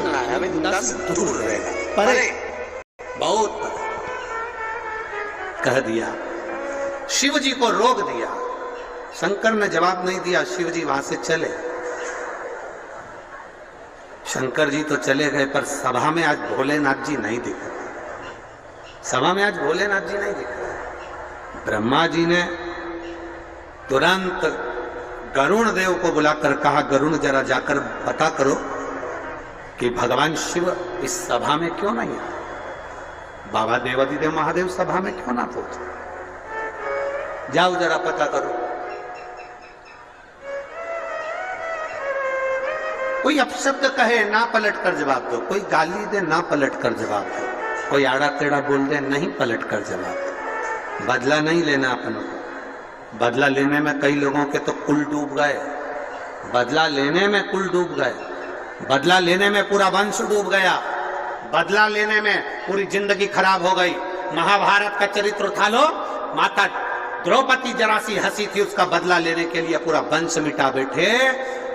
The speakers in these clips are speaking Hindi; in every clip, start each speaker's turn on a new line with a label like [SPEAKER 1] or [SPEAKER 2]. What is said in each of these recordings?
[SPEAKER 1] सुनना है, हमें गीता से दूर रहेगा,
[SPEAKER 2] परे
[SPEAKER 1] बहुत परे। कह दिया, शिव जी को रोक दिया। शंकर ने जवाब नहीं दिया, शिव जी वहां से चले। शंकर जी तो चले गए, पर सभा में आज भोलेनाथ जी नहीं दिख रहे। सभा में आज भोलेनाथ जी नहीं दिख रहे। ब्रह्मा जी ने तुरंत गरुण देव को बुलाकर कहा, गरुण जरा जाकर पता करो कि भगवान शिव इस सभा में क्यों नहीं है। बाबा देवादिदेव महादेव सभा में क्यों ना पहुंचे, जाओ जरा पता करो। कोई अपशब्द कहे ना पलट कर जवाब दो, कोई गाली दे ना पलट कर जवाब दो, कोई आड़ा टेढ़ा बोल दे नहीं पलट कर जवाब दो। बदला नहीं लेना अपनों को। बदला लेने में कई लोगों के तो कुल डूब गए, बदला लेने में कुल डूब गए, बदला लेने में पूरा वंश डूब गया, बदला लेने में पूरी जिंदगी खराब हो गई। महाभारत का चरित्र उठा लो, माता द्रौपदी जरा सी हंसी थी, उसका बदला लेने के लिए पूरा वंश मिटा बैठे।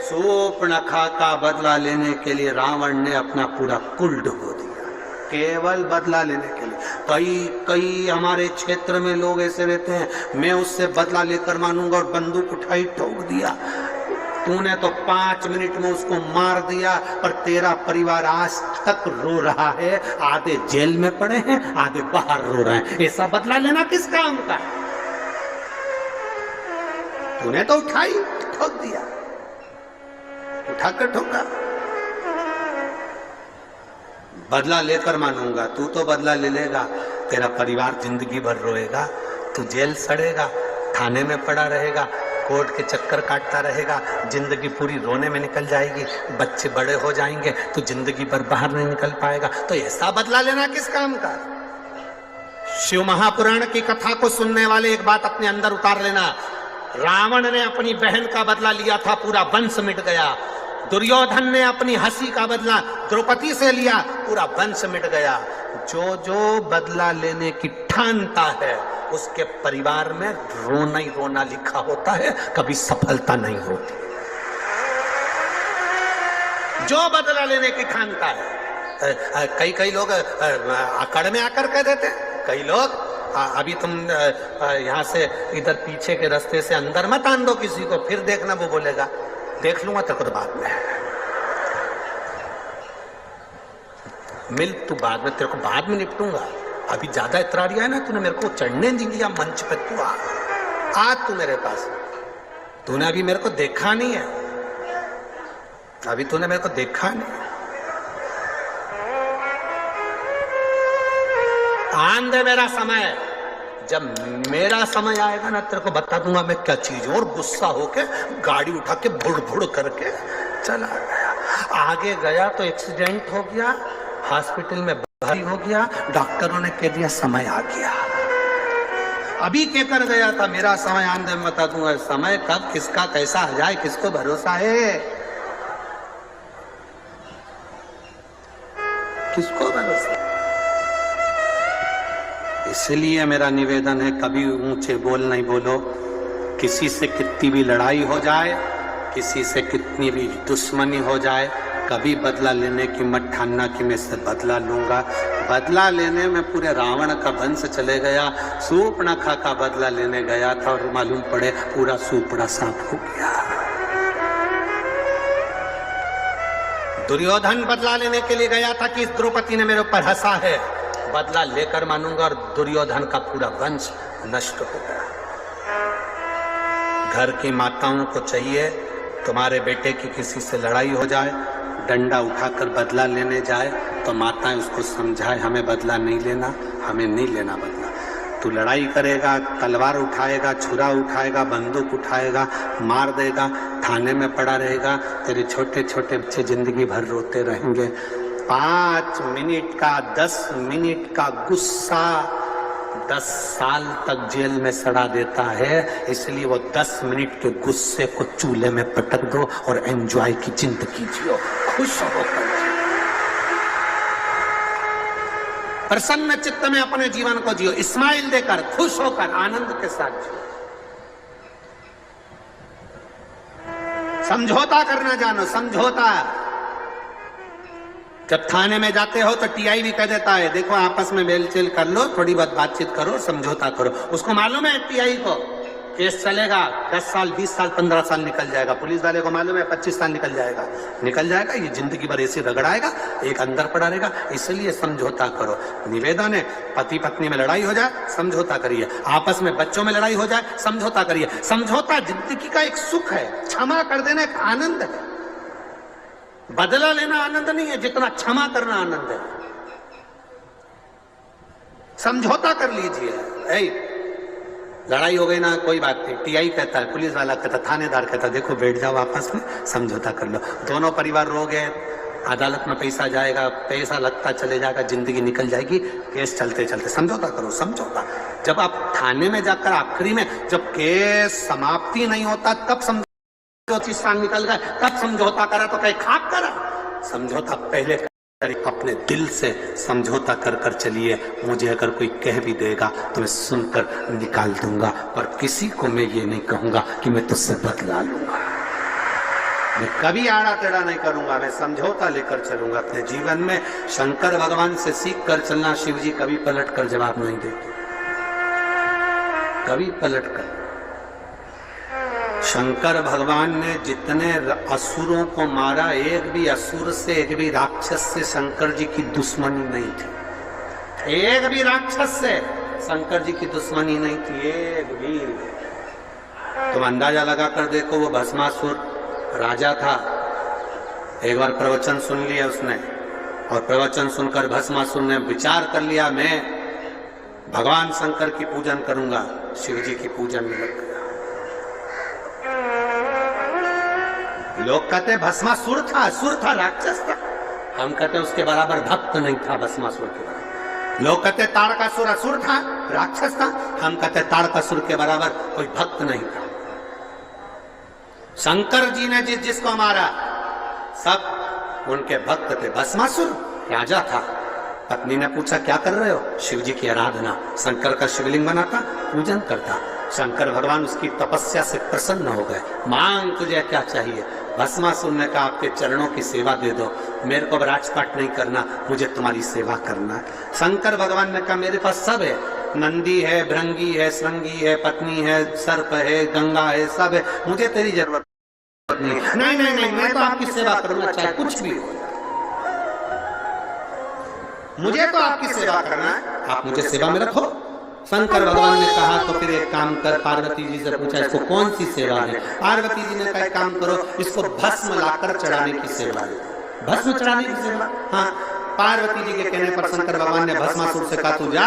[SPEAKER 1] शूर्पणखा का बदला लेने के लिए रावण ने अपना पूरा कुल डुबो दिया, केवल बदला लेने के लिए। कई हमारे क्षेत्र में लोग ऐसे रहते हैं, मैं उससे बदला लेकर मानूंगा, और बंदूक उठाई ठोक दिया। तूने तो 5 मिनट में उसको मार दिया, पर तेरा परिवार आज तक रो रहा है। आधे जेल में पड़े हैं, आधे बाहर रो रहे हैं। ऐसा बदला लेना किस काम का? तूने तो उठाई ठोक दिया, उठाकर ठोका। बदला लेकर मानूंगा, तू तो बदला ले लेगा, तेरा परिवार जिंदगी भर रोएगा, तू जेल सड़ेगा, थाने में पड़ा रहेगा, कोर्ट के चक्कर काटता रहेगा, जिंदगी पूरी रोने में निकल जाएगी, बच्चे बड़े हो जाएंगे तो जिंदगी भर बाहर नहीं निकल पाएगा। तो ऐसा बदला लेना किस काम का? शिव महापुराण की कथा को सुनने वाले एक बात अपने अंदर उतार लेना, रावण ने अपनी बहन का बदला लिया था, पूरा वंश मिट गया। दुर्योधन ने अपनी हंसी का बदला द्रौपदी से लिया, पूरा वंश मिट गया। जो जो बदला लेने की ठानता है, उसके परिवार में रोना ही रोना लिखा होता है, कभी सफलता नहीं होती। जो बदला लेने की ठानता है, कई लोग अकड़ में आकर कह देते हैं, कई लोग अभी तुम यहाँ से इधर पीछे के रास्ते से अंदर मत आन दो किसी को, फिर देखना वो बोलेगा देख लूंगा तेरे को बाद में, मिल तू बाद में, तेरे को बाद में निपटूंगा, अभी ज्यादा इतरारिया है ना, तूने मेरे को चढ़ने नहीं दिया मंच पे, तू आ तू मेरे पास। तूने अभी मेरे को देखा नहीं है, अभी तूने मेरे को देखा नहीं। आन दे मेरा समय, जब मेरा समय आएगा ना तेरे को बता दूंगा मैं क्या चीज। और गुस्सा होके गाड़ी उठा के भुड़ भुड़ करके चला गया। आगे गया तो एक्सीडेंट हो गया, हॉस्पिटल में भर्ती हो गया, डॉक्टरों ने कह दिया समय आ गया। अभी कहकर गया था मेरा समय आने में बता दूंगा, समय कब किसका कैसा आ जाए किसको भरोसा है, किसको भरोसा। इसलिए मेरा निवेदन है, कभी ऊंचे बोल नहीं बोलो। किसी से कितनी भी लड़ाई हो जाए, किसी से कितनी भी दुश्मनी हो जाए, कभी बदला लेने की मत ठानना कि मैं इससे बदला लूंगा। बदला लेने में पूरे रावण का वंश चले गया। शूर्पणखा का बदला लेने गया था और मालूम पड़े पूरा सूपड़ा साफ हो गया। दुर्योधन बदला लेने के लिए गया था कि इस द्रौपदी ने मेरे ऊपर हंसा है, बदला लेकर मानूंगा, और दुर्योधन का पूरा वंश नष्ट हो गया। घर की माताओं को चाहिए तुम्हारे बेटे की किसी से लड़ाई हो जाए, डंडा उठाकर बदला लेने जाए तो माताएं उसको समझाए हमें बदला नहीं लेना, हमें नहीं लेना बदला। तू लड़ाई करेगा, तलवार उठाएगा, छुरा उठाएगा, बंदूक उठाएगा, मार देगा, थाने में पड़ा रहेगा, तेरे छोटे छोटे बच्चे जिंदगी भर रोते रहेंगे। 5 मिनट का 10 मिनट का गुस्सा 10 साल तक जेल में सड़ा देता है। इसलिए वो 10 मिनट के गुस्से को चूल्हे में पटक दो और एंजॉय की जिंदगी जियो, खुश होकर प्रसन्न चित्त में अपने जीवन को जियो, स्माइल देकर, खुश होकर, आनंद के साथ जियो। समझौता करना जानो, समझौता जब थाने में जाते हो तो टीआई भी कह देता है देखो आपस में मेलचेल कर लो, थोड़ी बहुत बातचीत करो, समझौता करो। उसको मालूम है टीआई को केस चलेगा 10 साल 20 साल 15 साल निकल जाएगा। पुलिस वाले को मालूम है 25 साल निकल जाएगा, ये जिंदगी भर ऐसे रगड़ाएगा, एक अंदर पड़ा रहेगा। इसलिए समझौता करो। निवेदन है, पति पत्नी में लड़ाई हो जाए समझौता करिए, आपस में बच्चों में लड़ाई हो जाए समझौता करिए। समझौता जिंदगी का एक सुख है, क्षमा कर देना एक आनंद है। बदला लेना आनंद नहीं है जितना क्षमा करना आनंद है। समझौता कर लीजिए। लड़ाई हो गई ना, कोई बात नहीं, टीआई कहता है, पुलिस वाला कहता, थानेदार कहता देखो बैठ जाओ आपस में समझौता कर लो। दोनों परिवार रो गए, अदालत में पैसा जाएगा, पैसा लगता चले जाएगा, जिंदगी निकल जाएगी, केस चलते चलते। समझौता करो, समझौता। जब आप थाने में जाकर आखिरी में जब केस समाप्ति नहीं होता तब समझौता निकल गए, तब समझौता करा तो कहीं खाक करा। समझौता पहले अपने दिल से समझौता कर कर चलिए। मुझे अगर कोई कह भी देगा तो मैं सुनकर निकाल दूंगा, पर किसी को मैं ये नहीं कहूंगा कि मैं तुझसे बदला लूंगा। मैं कभी आड़ा टेढ़ा नहीं करूंगा, मैं समझौता लेकर चलूंगा अपने जीवन में। शंकर भगवान से सीख कर चलना। शिव जी कभी पलट कर जवाब नहीं देते, कभी पलट कर। शंकर भगवान ने जितने असुरों को मारा, एक भी असुर से, एक भी राक्षस से शंकर जी की दुश्मनी नहीं थी। एक भी राक्षस से शंकर जी की दुश्मनी नहीं थी, एक भी। तुम अंदाजा लगा कर देखो, वो भस्मासुर राजा था, एक बार प्रवचन सुन लिया उसने, और प्रवचन सुनकर भस्मासुर ने विचार कर लिया मैं भगवान शंकर की पूजन करूंगा। शिव जी की पूजन में लग गया। लोग कहते भस्मासुर था, असुर था, राक्षस था। हम कहते उसके बराबर भक्त नहीं था भस्मासुर के बराबर। लोग कहते तारकासुर असुर था, राक्षस था। हम कहते तारकासुर के बराबर कोई भक्त नहीं था। शंकर जी ने जिसको मारा सब उनके भक्त थे। भस्मासुर राजा था, पत्नी ने पूछा क्या कर रहे हो? शिव जी की आराधना। शंकर का शिवलिंग बनाता, पूजन करता। शंकर भगवान उसकी तपस्या से प्रसन्न हो गए। मांग तुझे क्या चाहिए? भस्मासुर ने कहा आपके चरणों की सेवा दे दो, मेरे को राजपाट नहीं करना, मुझे तुम्हारी सेवा करना है। शंकर भगवान ने कहा मेरे पास सब है, नंदी है, भृंगी है, श्रृंगी है, पत्नी है, सर्प है, गंगा है, सब है, मुझे तेरी जरूरत नहीं। नहीं नहीं नहीं, मैं तो आपकी सेवा करूंगा चाहे कुछ भी हो, मुझे तो आपकी सेवा करना है, आप मुझे सेवा में रखो। शंकर भगवान ने कहा तो फिर एक काम कर, पार्वती जी से पूछा इसको कौन सी सेवा है? पार्वती जी ने कहा काम करो, इसको भस्म लाकर चढ़ाने की सेवा है। भस्म चढ़ाने की सेवा? हाँ। पार्वती जी के कहने पर शंकर भगवान ने भस्मासुर से कहा तू जा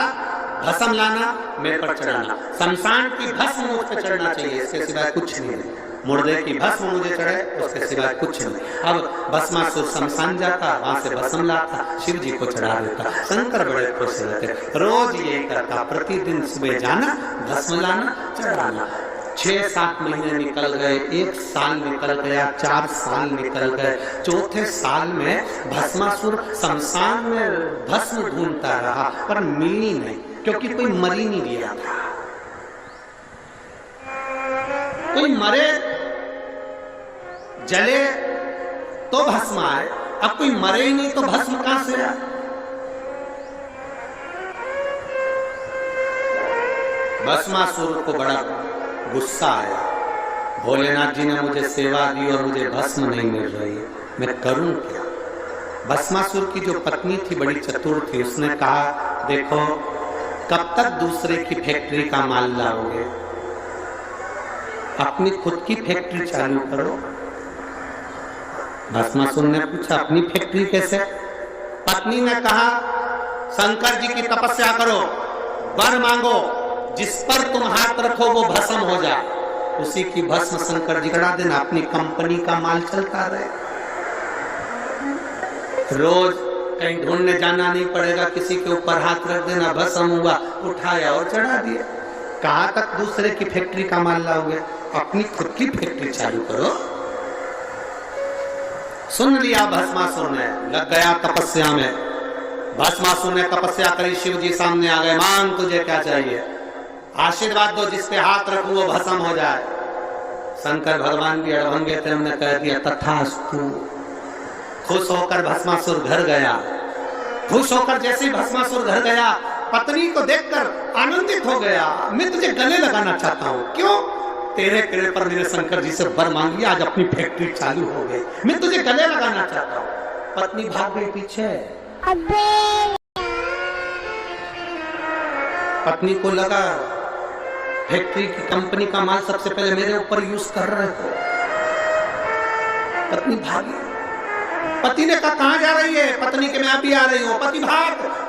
[SPEAKER 1] भस्म लाना, मेरे पर चढ़ाना। शमशान की भस्म मुझ पर चढ़ना चाहिए, इसके सिवाय कुछ नहीं है। मुर्दे की भस्म मुझे चढ़े, उसके सिवाय कुछ नहीं। अब भस्मासुर शमशान जाता, वहां से भस्म लाता, शिव जी को चढ़ा देता। शंकर बड़े खुश रहते। रोज ये करता, प्रतिदिन सुबह जाना, भस्म लाना, चढ़ाना। 6-7 महीने निकल गए, 1 साल निकल गया, 4 साल निकल गए। चौथे साल में भस्मासुर शमशान में भस्म ढूंढता रहा पर मिली नहीं, क्योंकि कोई मरी नहीं दिया था। कोई मरे जले तो भस्म आए, अब कोई मरे ही नहीं तो भस्म कहां से आए? भस्मासुर को बड़ा गुस्सा आया, भोलेनाथ जी ने मुझे सेवा दी और मुझे भस्म नहीं मिल रही है, मैं करूं क्या? भस्मासुर की जो पत्नी थी बड़ी चतुर थी, उसने कहा देखो कब तक दूसरे की फैक्ट्री का माल लाओगे, अपनी खुद की फैक्ट्री चालू करो। भस्मासुर ने पूछा अपनी फैक्ट्री कैसे? पत्नी ने कहा शंकर जी की तपस्या करो, वर मांगो, जिस पर तुम हाथ रखो वो भस्म हो जाए, उसी की भस्म शंकर जी करा देना, अपनी कंपनी का माल चलता रहे। रोज कहीं ढूंढने जाना नहीं पड़ेगा, किसी के ऊपर हाथ रख देना, भस्म हुआ, उठाया और चढ़ा दिया। कहां तक दूसरे की फैक्ट्री का माल लाओगे? अपनी खुद की फैक्ट्री चालू करो। सुन लिया भस्मासुर ने, लग गया तपस्या में। भस्मासुर ने तपस्या करी, शिव जी सामने आ गए, मांग तुझे क्या चाहिए? आशीर्वाद दो, जिस पे हाथ रखूं वो भस्म हो जाए। शंकर भगवान भी अड़भंगे थे, उन्होंने कह दिया तथास्तु। खुश होकर भस्मासुर घर गया। खुश होकर जैसे ही भस्मासुर घर गया, पत्नी को देखकर आनंदित हो गया। मैं तुझे गले लगाना चाहता हूँ। क्यों? तेरे कहने पर मैंने शंकर जी से वर मांग लिया, आज अपनी फैक्ट्री चालू हो गई, मैं तुझे गले लगाना चाहता हूँ। पत्नी भाग गई पीछे। पत्नी को लगा फैक्ट्री की कंपनी का माल सबसे पहले मेरे ऊपर यूज कर रहे हो। पत्नी भागी। पति ने कहा कहां जा रही है? पत्नी के मैं अभी आ रही हूँ। पति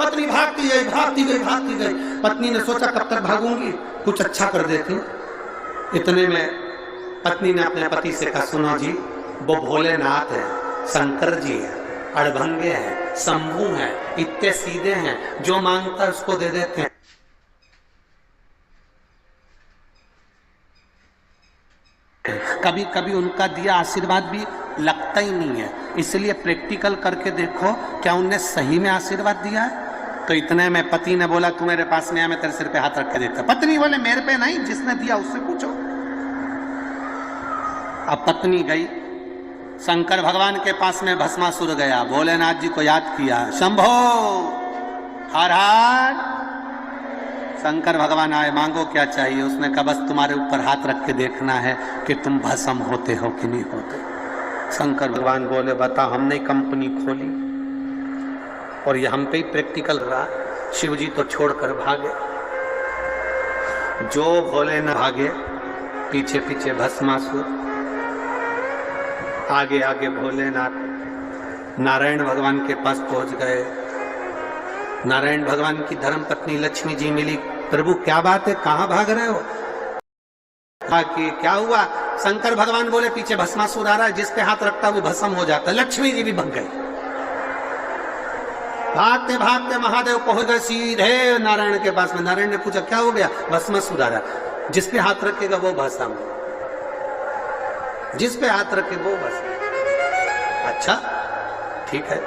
[SPEAKER 1] पत्नी भागती गई, भागती गई, भागती गई। पत्नी ने सोचा कब तक भागूंगी, कुछ अच्छा कर देती। इतने में पत्नी ने अपने पति से कहा, सुनो जी, वो भोलेनाथ है, शंकर जी है, अड़भंगे हैं, शंभू हैं, इतने सीधे हैं, जो मांगता है उसको दे देते हैं। कभी कभी उनका दिया आशीर्वाद भी लगता ही नहीं है, इसलिए प्रैक्टिकल करके देखो क्या उनने सही में आशीर्वाद दिया है। तो इतने में पति ने बोला, तू मेरे पास नहीं आ, मैं तेरे सिर पे हाथ रख के देता। पत्नी बोले, मेरे पे नहीं, जिसने दिया उससे पूछो। अब पत्नी गई, शंकर भगवान के पास में भस्मासुर गया, भोलेनाथ जी को याद किया, शंभो हर हर। शंकर भगवान आए, मांगो क्या चाहिए? उसने कहा बस तुम्हारे ऊपर हाथ रख के देखना है कि तुम भस्म होते हो कि नहीं होते। शंकर भगवान बोले, बता, हमने कंपनी खोली और ये हम पे ही प्रैक्टिकल रहा। शिव जी तो छोड़कर भागे, जो भोले न भागे, पीछे पीछे भस्मासुर, आगे आगे भोलेनाथ। नारायण भगवान के पास पहुंच गए। नारायण भगवान की धर्म पत्नी लक्ष्मी जी मिली। प्रभु क्या बात है, कहां भाग रहे हो? कि क्या हुआ? शंकर भगवान बोले, पीछे भस्मासुर आ रहा है, जिस पे हाथ रखता वो भस्म हो जाता। लक्ष्मी जी भी बन गई। भागते भागते महादेव पहुंच गए सीधे नारायण के पास में। नारायण ने पूछा क्या हो गया? भस्मासुर आ रहा, जिस पे हाथ रखेगा वो भस्म, जिस पे हाथ रखे वो भस्म। अच्छा ठीक है,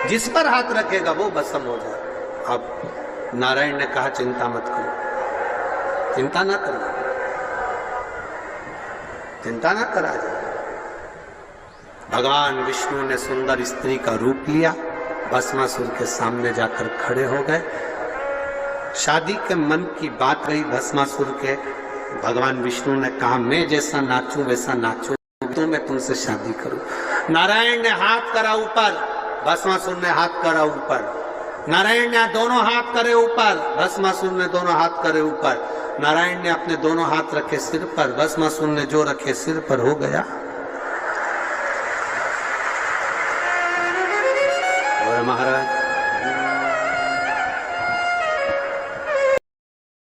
[SPEAKER 1] जिस पर हाथ रखेगा वो भस्म हो जाए। अब नारायण ने कहा चिंता मत करो, चिंता ना करना, चिंता ना करा जाए। भगवान विष्णु ने सुंदर स्त्री का रूप लिया, भस्मासुर के सामने जाकर खड़े हो गए। शादी के मन की बात रही भस्मासुर के। भगवान विष्णु ने कहा, मैं जैसा नाचूं वैसा नाचूं, तो मैं तुमसे शादी करूं। नारायण ने हाथ करा ऊपर, भस्मासुर ने हाथ करा ऊपर। नारायण ने दोनों हाथ करे ऊपर, भस्मासुर ने दोनों हाथ करे ऊपर। नारायण ने अपने दोनों हाथ रखे सिर पर, भस्मासुर ने जो रखे सिर पर। हो गया। और महाराज